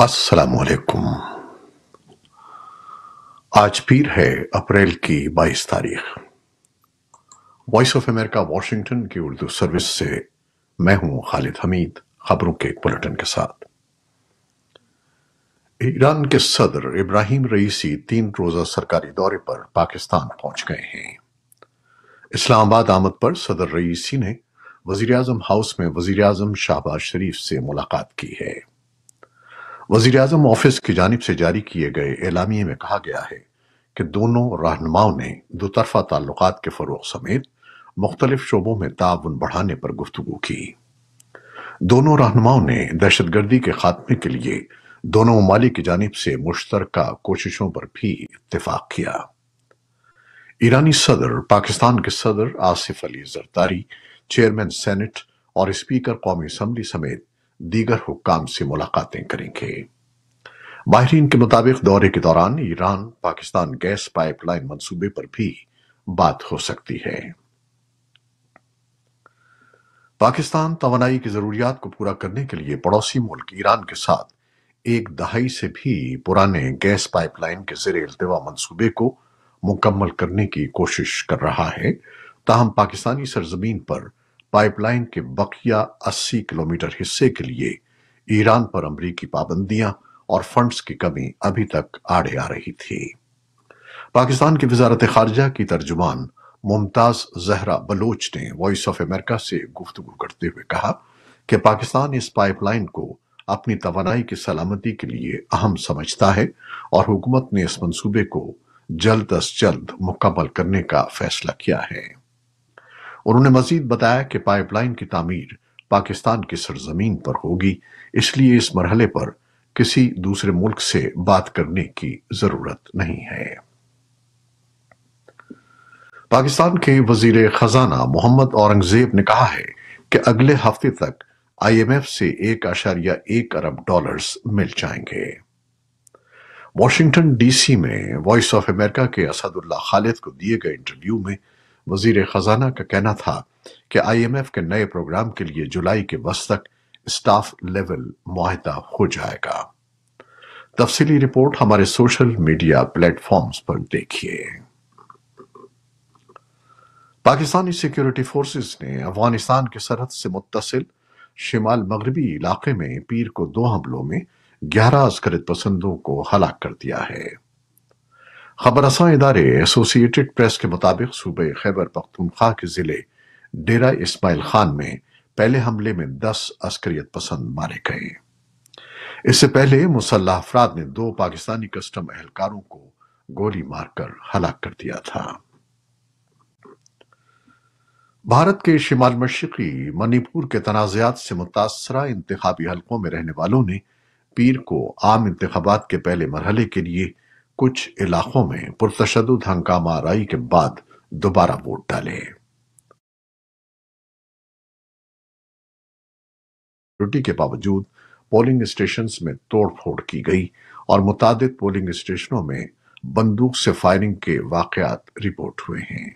السلام علیکم۔ آج پیر ہے اپریل کی 22 تاریخ۔ وائس آف امریکہ واشنگٹن کی اردو سروس سے میں ہوں خالد حمید، خبروں کے ایک بلٹن کے ساتھ۔ ایران کے صدر ابراہیم رئیسی 3 روزہ سرکاری دورے پر پاکستان پہنچ گئے ہیں۔ اسلام آباد آمد پر صدر رئیسی نے وزیراعظم ہاؤس میں وزیراعظم شہباز شریف سے ملاقات کی ہے۔ وزیراعظم آفس کی جانب سے جاری کیے گئے اعلامیے میں کہا گیا ہے کہ دونوں رہنماؤں نے دوطرفہ تعلقات کے فروغ سمیت مختلف شعبوں میں تعاون بڑھانے پر گفتگو کی۔ دونوں رہنماؤں نے دہشت گردی کے خاتمے کے لیے دونوں ممالک کی جانب سے مشترکہ کوششوں پر بھی اتفاق کیا۔ ایرانی صدر پاکستان کے صدر آصف علی زرداری، چیئرمین سینٹ اور اسپیکر قومی اسمبلی سمیت دیگر حکام سے ملاقاتیں کریں گے۔ ماہرین کے مطابق دورے کے دوران Iran Pakistan gas pipeline منصوبے پر بھی بات ہو سکتی ہے۔ پاکستان توانائی کی ضروریات کو پورا کرنے کے لیے پڑوسی ملک ایران کے ساتھ 1 دہائی سے بھی پرانے گیس پائپ لائن کے زیر التوا منصوبے کو مکمل کرنے کی کوشش کر رہا ہے، تاہم پاکستانی سرزمین پر پائپ لائن کے بقیہ 80 کلومیٹر حصے کے لیے ایران پر امریکی پابندیاں اور فنڈز کی کمی ابھی تک آڑے آ رہی تھی۔ پاکستان کی وزارت خارجہ کی ترجمان ممتاز زہرا بلوچ نے وائس آف امریکہ سے گفتگو کرتے ہوئے کہا کہ پاکستان اس پائپ لائن کو اپنی توانائی کی سلامتی کے لیے اہم سمجھتا ہے اور حکومت نے اس منصوبے کو جلد از جلد مکمل کرنے کا فیصلہ کیا ہے۔ انہوں نے مزید بتایا کہ پائپ لائن کی تعمیر پاکستان کی سرزمین پر ہوگی، اس لیے اس مرحلے پر کسی دوسرے ملک سے بات کرنے کی ضرورت نہیں ہے۔ پاکستان کے وزیر خزانہ محمد اورنگزیب نے کہا ہے کہ اگلے ہفتے تک IMF سے 1.1 ارب ڈالرز مل جائیں گے۔ واشنگٹن ڈی سی میں وائس آف امریکہ کے اسد اللہ خالد کو دیے گئے انٹرویو میں وزیر خزانہ کا کہنا تھا کہ IMF کے نئے پروگرام کے لیے جولائی کے وسط تک اسٹاف لیول معاہدہ ہو جائے گا۔ تفصیلی رپورٹ ہمارے سوشل میڈیا پلیٹ فارمز پر دیکھیے۔ پاکستانی سیکیورٹی فورسز نے افغانستان کی سرحد سے متصل شمال مغربی علاقے میں پیر کو 2 حملوں میں 11 عسکریت پسندوں کو ہلاک کر دیا ہے۔ خبر رساں ادارے ایسوسی ایٹڈ پریس کے مطابق صوبہ خیبر پختونخوا کے ضلع ڈیرہ اسماعیل خان میں پہلے حملے میں 10 عسکریت پسند مارے گئے۔ اس سے پہلے مسلح افراد نے 2 پاکستانی کسٹم اہلکاروں کو گولی مار کر ہلاک کر دیا تھا۔ بھارت کے شمال مشرقی منی پور کے تنازعات سے متاثرہ انتخابی حلقوں میں رہنے والوں نے پیر کو عام انتخابات کے پہلے مرحلے کے لیے کچھ علاقوں میں پرتشدد ہنگامہ آرائی کے بعد دوبارہ ووٹ ڈالے۔ سیکورٹی کے باوجود پولنگ اسٹیشنز میں توڑ پھوڑ کی گئی اور متعدد پولنگ اسٹیشنوں میں بندوق سے فائرنگ کے واقعات رپورٹ ہوئے ہیں۔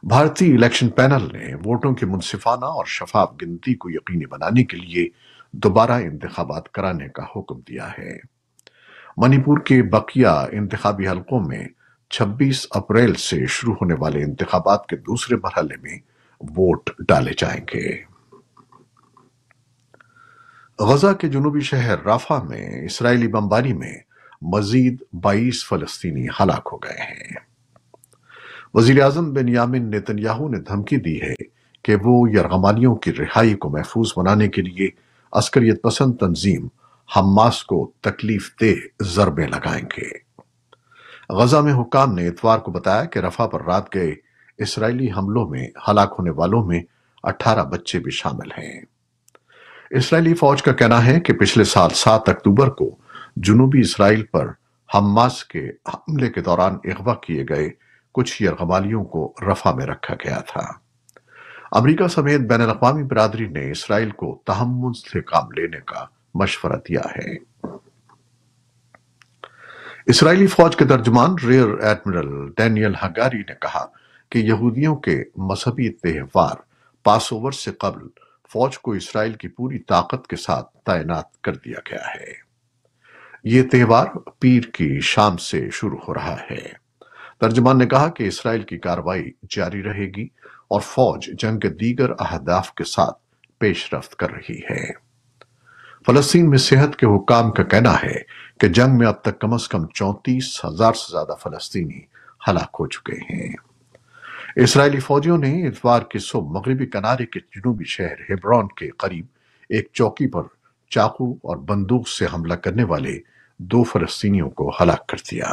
بھارتی الیکشن پینل نے ووٹوں کی منصفانہ اور شفاف گنتی کو یقینی بنانے کے لیے دوبارہ انتخابات کرانے کا حکم دیا ہے۔ منی پور کے بقیہ انتخابی حلقوں میں 26 اپریل سے شروع ہونے والے انتخابات کے دوسرے مرحلے میں ووٹ ڈالے جائیں گے۔ غزہ کے جنوبی شہر رافح میں اسرائیلی بمباری میں مزید 22 فلسطینی ہلاک ہو گئے ہیں۔ وزیر اعظم بنیامین نیتن یاہو نے دھمکی دی ہے کہ وہ یرغمالیوں کی رہائی کو محفوظ بنانے کے لیے عسکریت پسند تنظیم حماس کو تکلیف دہ ضربیں لگائیں گے۔ غزہ میں حکام نے اتوار کو بتایا کہ رفح پر رات گئے اسرائیلی حملوں میں ہلاک ہونے والوں میں 18 بچے بھی شامل ہیں۔ اسرائیلی فوج کا کہنا ہے کہ پچھلے سال 7 اکتوبر کو جنوبی اسرائیل پر حماس کے حملے کے دوران اغوا کیے گئے کچھ یرغمالیوں کو رفح میں رکھا گیا تھا۔ امریکہ سمیت بین الاقوامی برادری نے اسرائیل کو تحمل سے کام لینے کا مشورہ دیا ہے۔ اسرائیلی فوج کے ترجمان ریئر ایڈمرل ڈینیل ہگاری نے کہا کہ یہودیوں کے مذہبی تہوار پاس اوور سے قبل فوج کو اسرائیل کی پوری طاقت کے ساتھ تعینات کر دیا گیا ہے۔ یہ تہوار پیر کی شام سے شروع ہو رہا ہے۔ ترجمان نے کہا کہ اسرائیل کی کارروائی جاری رہے گی اور فوج جنگ کے دیگر اہداف کے ساتھ پیش رفت کر رہی ہے۔ فلسطین میں صحت کے حکام کا کہنا ہے کہ جنگ میں اب تک کم از کم 34,000 سے زیادہ فلسطینی ہلاک ہو چکے ہیں۔ اسرائیلی فوجیوں نے اتوار کی صبح مغربی کنارے کے جنوبی شہر ہیبرون کے قریب ایک چوکی پر چاقو اور بندوق سے حملہ کرنے والے 2 فلسطینیوں کو ہلاک کر دیا۔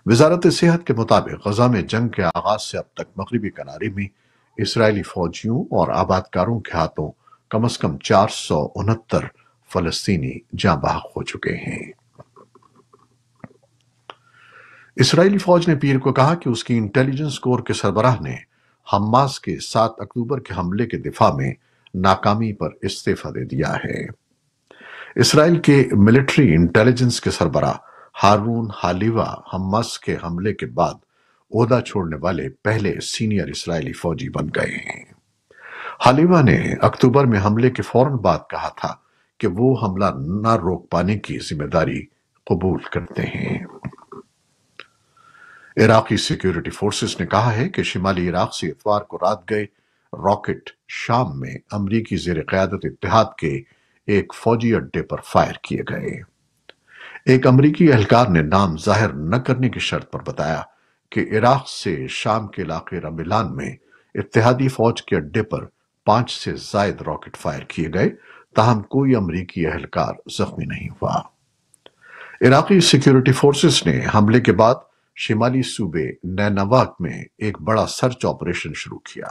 وزارت صحت کے مطابق غزہ میں جنگ کے آغاز سے اب تک مغربی کنارے میں اسرائیلی فوجیوں اور آبادکاروں کے ہاتھوں کم از کم 469 فلسطینی جاں بحق ہو چکے ہیں۔ اسرائیلی فوج نے پیر کو کہا کہ اس کی انٹیلیجنس کور کے سربراہ نے حماس کے 7 اکتوبر کے حملے کے دفاع میں ناکامی پر استعفیٰ دے دیا ہے۔ اسرائیل کے ملٹری انٹیلیجنس کے سربراہ ہارون حالیوہ حماس کے حملے کے بعد عہدہ چھوڑنے والے پہلے سینئر اسرائیلی فوجی بن گئے ہیں۔ حالیوہ نے اکتوبر میں حملے کے فوراً بعد کہا تھا کہ وہ حملہ نہ روک پانے کی ذمہ داری قبول کرتے ہیں۔ عراقی سیکیورٹی فورسز نے کہا ہے کہ شمالی عراق سے اتوار کو رات گئے راکٹ شام میں امریکی زیر قیادت اتحاد کے ایک فوجی اڈے پر فائر کیے گئے۔ ایک امریکی اہلکار نے نام ظاہر نہ کرنے کی شرط پر بتایا کہ عراق سے شام کے علاقے رملان میں اتحادی فوج کے اڈے پر 5 سے زائد راکٹ فائر کیے گئے، تاہم کوئی امریکی اہلکار زخمی نہیں ہوا۔ عراقی سیکیورٹی فورسز نے حملے کے بعد شمالی صوبے نینوا میں ایک بڑا سرچ آپریشن شروع کیا۔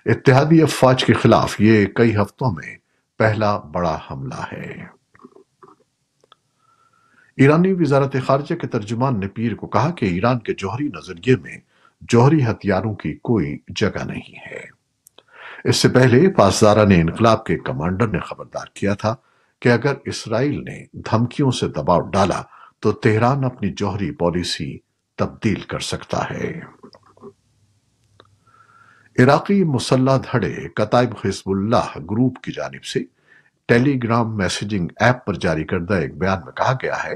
اتحادی افواج کے خلاف یہ کئی ہفتوں میں پہلا بڑا حملہ ہے۔ ایرانی وزارت خارجہ کے ترجمان نے پیر کو کہا کہ ایران کے جوہری نظریے میں جوہری ہتھیاروں کی کوئی جگہ نہیں ہے۔ اس سے پہلے پاسداران انقلاب کے کمانڈر نے خبردار کیا تھا کہ اگر اسرائیل نے دھمکیوں سے دباؤ ڈالا تو تہران اپنی جوہری پالیسی تبدیل کر سکتا ہے۔ عراقی مسلح دھڑے کتائب حزب اللہ گروپ کی جانب سے ٹیلی گرام میسیجنگ ایپ پر جاری کردہ ایک بیان میں کہا گیا ہے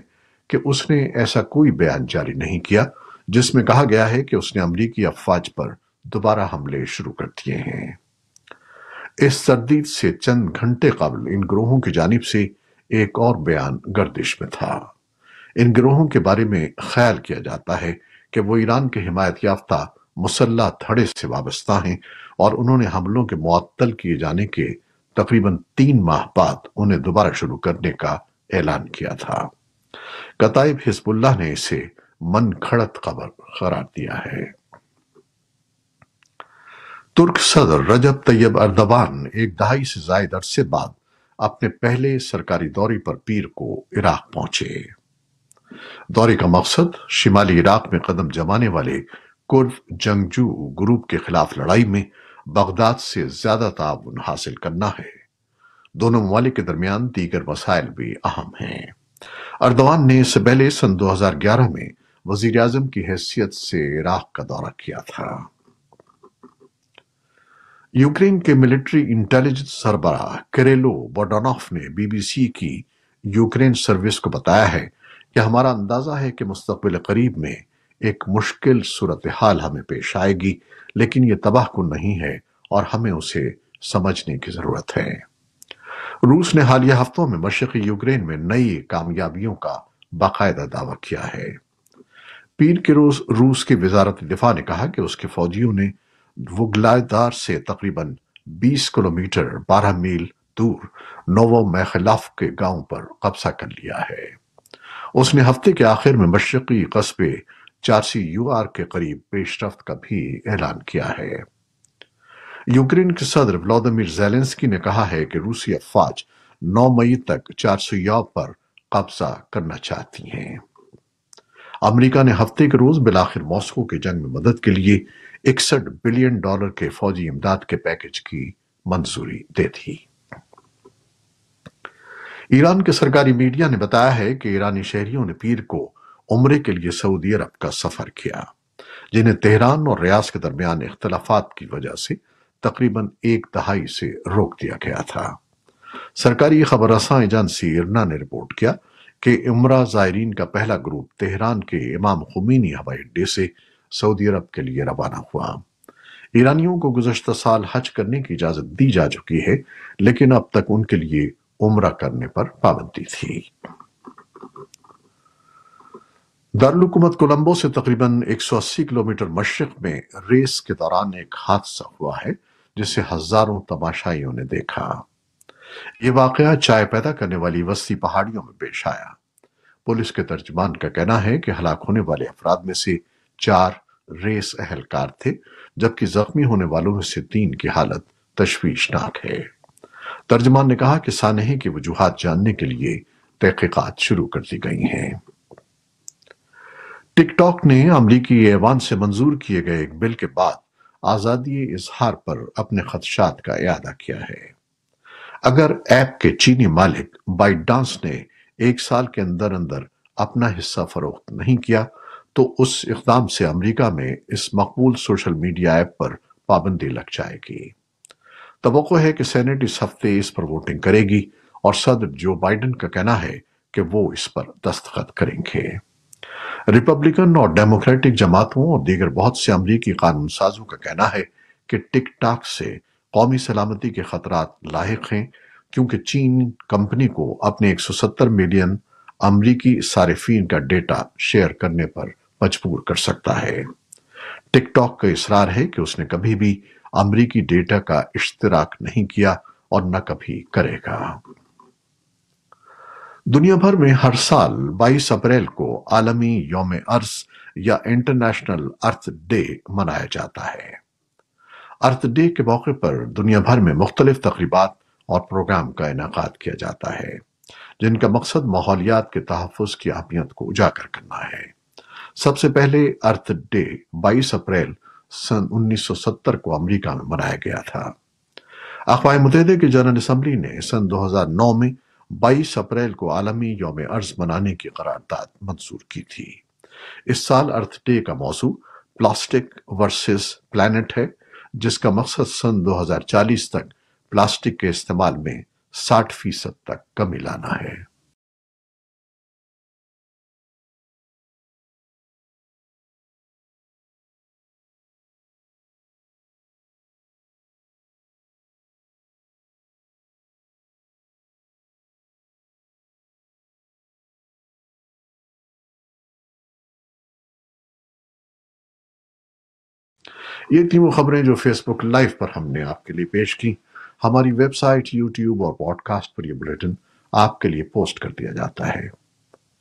کہ اس نے ایسا کوئی بیان جاری نہیں کیا جس میں کہا گیا ہے کہ اس نے امریکی افواج پر دوبارہ حملے شروع کر دیے ہیں۔ اس تردید سے چند گھنٹے قبل ان گروہوں کی جانب سے ایک اور بیان گردش میں تھا۔ ان گروہوں کے بارے میں خیال کیا جاتا ہے کہ وہ ایران کے حمایت یافتہ مسلح دھڑے سے وابستہ ہیں اور انہوں نے حملوں کے معطل کیے جانے کے تقریباً 3 ماہ بعد انہیں دوبارہ شروع کرنے کا اعلان کیا تھا۔ کتائب حزب اللہ نے اسے من گھڑت خبر قرار دیا ہے۔ ترک صدر رجب طیب اردوان ایک دہائی سے زائد عرصے بعد اپنے پہلے سرکاری دورے پر پیر کو عراق پہنچے۔ دورے کا مقصد شمالی عراق میں قدم جمانے والے کرد جنگجو گروپ کے خلاف لڑائی میں بغداد سے زیادہ تعاون حاصل کرنا ہے۔ دونوں ممالک کے درمیان دیگر مسائل بھی اہم ہیں۔ اردوان نے اس سے پہلے سن 2011 میں وزیر اعظم کی حیثیت سے عراق کا دورہ کیا تھا۔ یوکرین کے ملٹری انٹیلیجنس سربراہ کریلو بوڈانوف نے بی بی سی کی یوکرین سروس کو بتایا ہے کہ ہمارا اندازہ ہے کہ مستقبل قریب میں ایک مشکل صورتحال ہمیں پیش آئے گی، لیکن یہ تباہ کن نہیں ہے اور ہمیں اسے سمجھنے کی ضرورت ہے۔ روس نے حالیہ ہفتوں میں مشرقی یوکرین میں نئی کامیابیوں کا باقاعدہ دعویٰ کیا ہے۔ پیر کے روز روس کی وزارت دفاع نے کہا کہ اس کے فوجیوں نے وگلادار سے تقریباً 20 کلومیٹر 12 میل دور نوو میخلاف کے گاؤں پر قبضہ کر لیا ہے۔ اس نے ہفتے کے آخر میں مشرقی قصبے چارسی یوار کے قریب پیش رفت کا بھی اعلان کیا ہے۔ یوکرین کے صدر ولادیمیر زیلنسکی نے کہا ہے کہ روسی افواج 9 مئی تک چارسیو پر قبضہ کرنا چاہتی ہیں۔ امریکہ نے ہفتے کے روز بالآخر ماسکو کی جنگ میں مدد کے لیے $61 بلین کے فوجی امداد کے پیکج کی منظوری دے دی۔ ایران کے سرکاری میڈیا نے بتایا ہے کہ ایرانی شہریوں نے پیر کو عمرے کے لیے سعودی عرب کا سفر کیا، جنہیں تہران اور ریاض کے درمیان اختلافات کی وجہ سے تقریباً 1 دہائی سے روک دیا گیا تھا۔ سرکاری خبر رساں ایجنسی ارنا نے رپورٹ کیا کہ عمرہ زائرین کا پہلا گروپ تہران کے امام خمینی ہوائی اڈے سے سعودی عرب کے لیے روانہ ہوا۔ ایرانیوں کو گزشتہ سال حج کرنے کی اجازت دی جا چکی ہے، لیکن اب تک ان کے لیے عمرہ کرنے پر پابندی تھی۔ دارالحکومت کولمبو سے تقریباً 180 کلومیٹر مشرق میں ریس کے دوران ایک حادثہ ہوا ہے جسے ہزاروں تماشائیوں نے دیکھا۔ یہ واقعہ چائے پیدا کرنے والی وسطی پہاڑیوں میں پیش آیا۔ پولیس کے ترجمان کا کہنا ہے کہ ہلاک ہونے والے افراد میں سے 4 ریس اہلکار تھے، جبکہ زخمی ہونے والوں میں سے 3 کی حالت تشویشناک ہے۔ ترجمان نے کہا کہ سانحے کی وجوہات جاننے کے لیے تحقیقات شروع کر دی گئی ہیں۔ ٹک ٹاک نے امریکی ایوان سے منظور کیے گئے ایک بل کے بعد آزادی اظہار پر اپنے خدشات کا اعادہ کیا ہے۔ اگر ایپ کے چینی مالک بائٹ ڈانس نے 1 سال کے اندر اپنا حصہ فروخت نہیں کیا تو اس اقدام سے امریکہ میں اس مقبول سوشل میڈیا ایپ پر پابندی لگ جائے گی۔ توقع ہے کہ سینیٹ اس ہفتے اس پر ووٹنگ کرے گی اور صدر جو بائیڈن کا کہنا ہے کہ وہ اس پر دستخط کریں گے۔ ریپبلکن اور ڈیموکریٹک جماعتوں اور دیگر بہت سے امریکی قانون سازوں کا کہنا ہے کہ ٹک ٹاک سے قومی سلامتی کے خطرات لاحق ہیں، کیونکہ چین کمپنی کو اپنے 170 ملین امریکی صارفین کا ڈیٹا شیئر کرنے پر مجبور کر سکتا ہے۔ ٹک ٹاک کا اصرار ہے کہ اس نے کبھی بھی امریکی ڈیٹا کا اشتراک نہیں کیا اور نہ کبھی کرے گا۔ دنیا بھر میں ہر سال 22 اپریل کو عالمی یوم ارض یا انٹرنیشنل ارتھ ڈے منایا جاتا ہے۔ ارتھ ڈے کے موقع پر دنیا بھر میں مختلف تقریبات اور پروگرام کا انعقاد کیا جاتا ہے، جن کا مقصد ماحولیات کے تحفظ کی اہمیت کو اجاگر کرنا ہے۔ سب سے پہلے ارتھ ڈے 22 اپریل سن 1970 کو امریکہ میں منایا گیا تھا۔ اقوام متحدہ کی جنرل اسمبلی نے سن 2009 میں 22 اپریل کو عالمی یوم ارض منانے کی قرارداد منظور کی تھی۔ اس سال ارتھ ڈے کا موضوع پلاسٹک ورسز پلانٹ ہے، جس کا مقصد سن 2040 تک پلاسٹک کے استعمال میں 60% تک کمی لانا ہے۔ یہ تھی وہ خبریں جو فیس بک لائیو پر ہم نے آپ کے لیے پیش کی۔ ہماری ویب سائٹ، یوٹیوب اور پوڈ کاسٹ پر یہ بلیٹن آپ کے لیے پوسٹ کر دیا جاتا ہے۔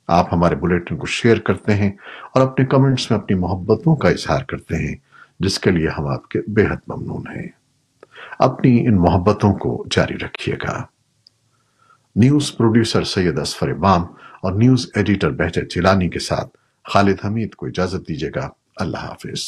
آپ ہمارے بلیٹن کو شیئر کرتے ہیں اور اپنے کمنٹس میں اپنی محبتوں کا اظہار کرتے ہیں، جس کے لیے ہم آپ کے بے حد ممنون ہیں۔ اپنی ان محبتوں کو جاری رکھیے گا۔ نیوز پروڈیوسر سید اصفر امام اور نیوز ایڈیٹر بہجت جیلانی کے ساتھ خالد حمید کو اجازت دیجیے گا۔ اللہ حافظ۔